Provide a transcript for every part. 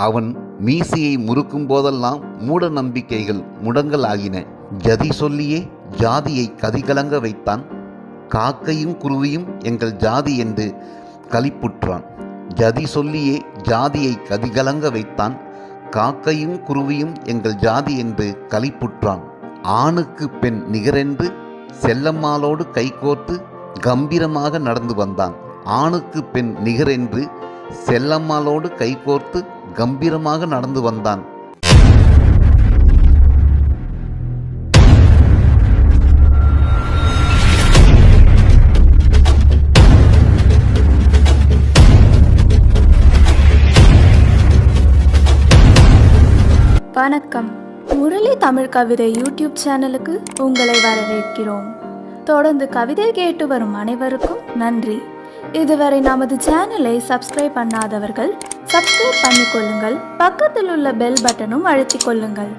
அவன் மீசையை முறுக்கும் போதெல்லாம் மூட நம்பிக்கைகள் முடங்கலாகின. ஜதி சொல்லியே ஜாதியை கதிகலங்க வைத்தான். காக்கையும் குருவியும் எங்கள் ஜாதி என்று களிப்புற்றான். ஜதி சொல்லியே ஜாதியை கதிகலங்க வைத்தான். காக்கையும் குருவியும் எங்கள் ஜாதி என்று களிப்புற்றான். ஆணுக்கு பெண் நிகரென்று செல்லம்மாளோடு கைகோர்த்து கம்பீரமாக நடந்து வந்தான். ஆணுக்கு பெண் நிகரென்று செல்லம்மாளோடு கைகோர்த்து கம்பீரமாக நடந்து வந்தான். வணக்கம். முரளி தமிழ் கவிதை யூடியூப் சேனலுக்கு உங்களை வரவேற்கிறோம். தொடர்ந்து கவிதை கேட்டு வரும் அனைவருக்கும் நன்றி. இதுவரை நமது சேனலை சப்ஸ்கிரைப் பண்ணாதவர்கள் சப்ஸ்கிரைப் பண்ணிக்கொள்ளுங்கள். பக்கத்தில் உள்ள பெல் பட்டனும் அழுத்திக் கொள்ளுங்கள்.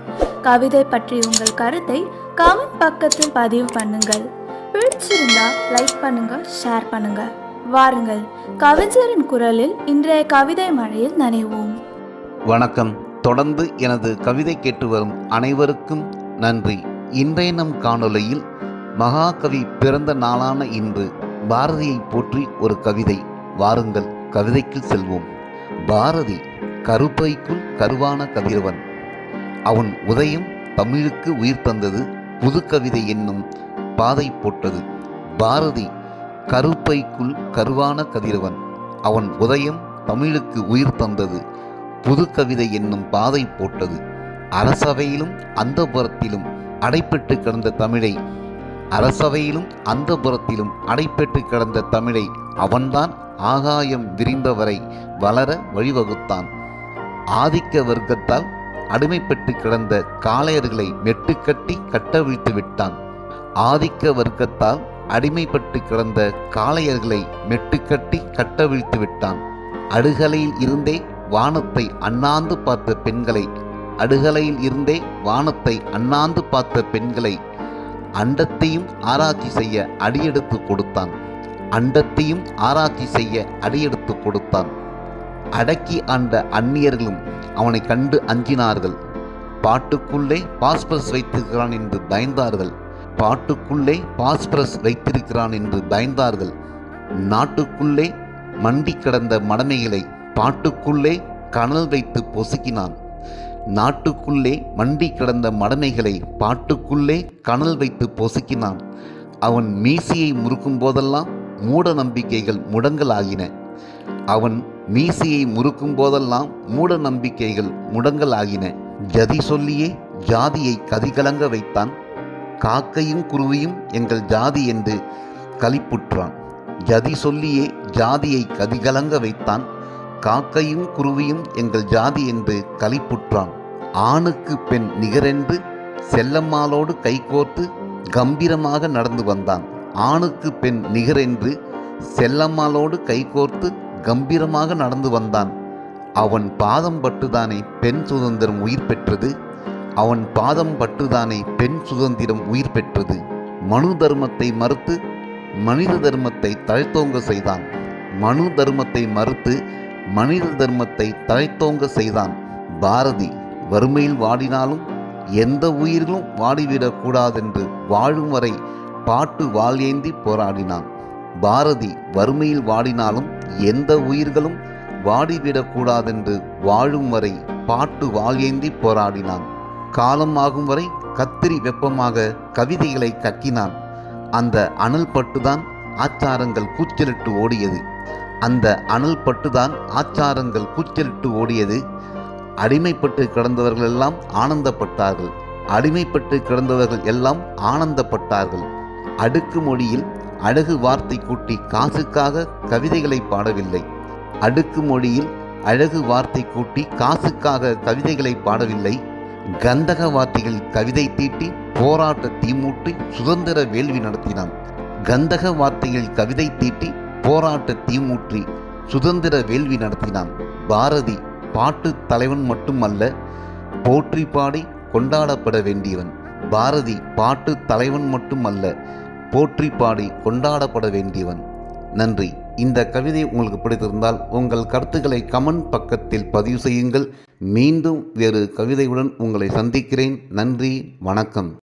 கவிதை பற்றி உங்கள் கருத்தை கமெண்ட் பக்கத்தில் பதிவு பண்ணுங்கள். பிடிச்சிருந்தா லைக் பண்ணுங்க, ஷேர் பண்ணுங்க. வாருங்கள், கவிஞரின் குரலில் இன்றைய கவிதை மழையில் நனைவோம். வணக்கம். தொடர்ந்து எனது கவிதை கேட்டு வரும் அனைவருக்கும் நன்றி. இன்றைய நம் காணொளியில் மகாகவி பிறந்த நாளான இன்று பாரதியை போற்றி ஒரு கவிதை. வாருங்கள், கவிதைக்கு செல்வோம். பாரதி கருப்பைக்குள் கருவான கதிரவன். அவன் உதயம் தமிழுக்கு உயிர் தந்தது. புது கவிதை என்னும் பாதை போட்டது. பாரதி கருப்பைக்குள் கருவான கதிரவன். அவன் உதயம் தமிழுக்கு உயிர் தந்தது. புது கவிதை என்னும் பாதை போட்டது. அரசவையிலும் அந்தப்புறத்திலும் அடைப்பட்டு கிடந்த தமிழை அடைப்பட்டு கிடந்த தமிழை அவன்தான் ஆகாயம் விரிந்தவரை வளர வழிவகுத்தான். ஆதிக்க வர்க்கத்தால் அடிமைப்பட்டு கிடந்த காளையர்களை மெட்டுக்கட்டி கட்டவிழ்த்து விட்டான். ஆதிக்க வர்க்கத்தால் அடிமைப்பட்டு கிடந்த காளையர்களை மெட்டுக்கட்டி கட்டவிழ்த்து விட்டான். அடுகலையில் இருந்தே வானத்தை அண்ணாந்து பார்த்த பெண்களை அண்டத்தையும் ஆராய்ச்சி செய்ய அடியெடுத்து கொடுத்தான். அடக்கி ஆண்ட அந்நியர்களும் அவனை கண்டு அஞ்சினார்கள். பாட்டுக்குள்ளே பாஸ்பரஸ் வைத்திருக்கிறான் என்று பயந்தார்கள். நாட்டுக்குள்ளே மண்டி கிடந்த மடமைகளை பாட்டுக்குள்ளே கனல் வைத்து பொசுக்கினான். அவன் மீசையை முறுக்கும் போதெல்லாம் மூட நம்பிக்கைகள் முடங்கலாகின. ஜதி சொல்லியே ஜாதியை கதிகலங்க வைத்தான். காக்கையும் குருவியும் எங்கள் ஜாதி என்று களிப்புற்றான். ஜதி சொல்லியே ஜாதியை கதிகலங்க வைத்தான். காக்கையும் குருவியும் எங்கள் ஜாதி என்று களிப்புற்றான். ஆணுக்கு பெண் நிகரென்று செல்லம்மாளோடு கைகோர்த்து கம்பீரமாக நடந்து வந்தான். ஆணுக்கு பெண் நிகரென்று செல்லம்மாளோடு கைகோர்த்து கம்பீரமாக நடந்து வந்தான். அவன் பாதம் பட்டுதானே பெண் சுதந்திரம் உயிர் பெற்றது. மனு தர்மத்தை மறுத்து மனித தர்மத்தை தழைத்தோங்க செய்தான். பாரதி வறுமையில் வாடினாலும் எந்த உயிர்களும் வாடிவிடக் கூடாதென்று வாழும் வரை பாட்டு வாளேந்தி போராடினான். காலம் ஆகும் வரை கத்திரி வெப்பமாக கவிதைகளை கக்கினான். அந்த அனல் பட்டுதான் ஆச்சாரங்கள் கூச்சலிட்டு ஓடியது. அடிமைப்பட்டு கிடந்தவர்கள் எல்லாம் ஆனந்தப்பட்டார்கள். அடுக்கு மொழியில் அழகு வார்த்தை கூட்டி காசுக்காக கவிதைகளை பாடவில்லை. கந்தக வார்த்தைகள் கவிதை தீட்டி போராட்ட தீமூட்டி சுதந்திர வேள்வி நடத்தினான். பாரதி பாட்டு தலைவன் மட்டுமல்ல, போற்றி பாடி கொண்டாடப்பட வேண்டியவன். நன்றி. இந்த கவிதை உங்களுக்கு பிடித்திருந்தால் உங்கள் கருத்துக்களை கமெண்ட் பக்கத்தில் பதிவு செய்யுங்கள். மீண்டும் வேறு கவிதையுடன் உங்களை சந்திக்கிறேன். நன்றி, வணக்கம்.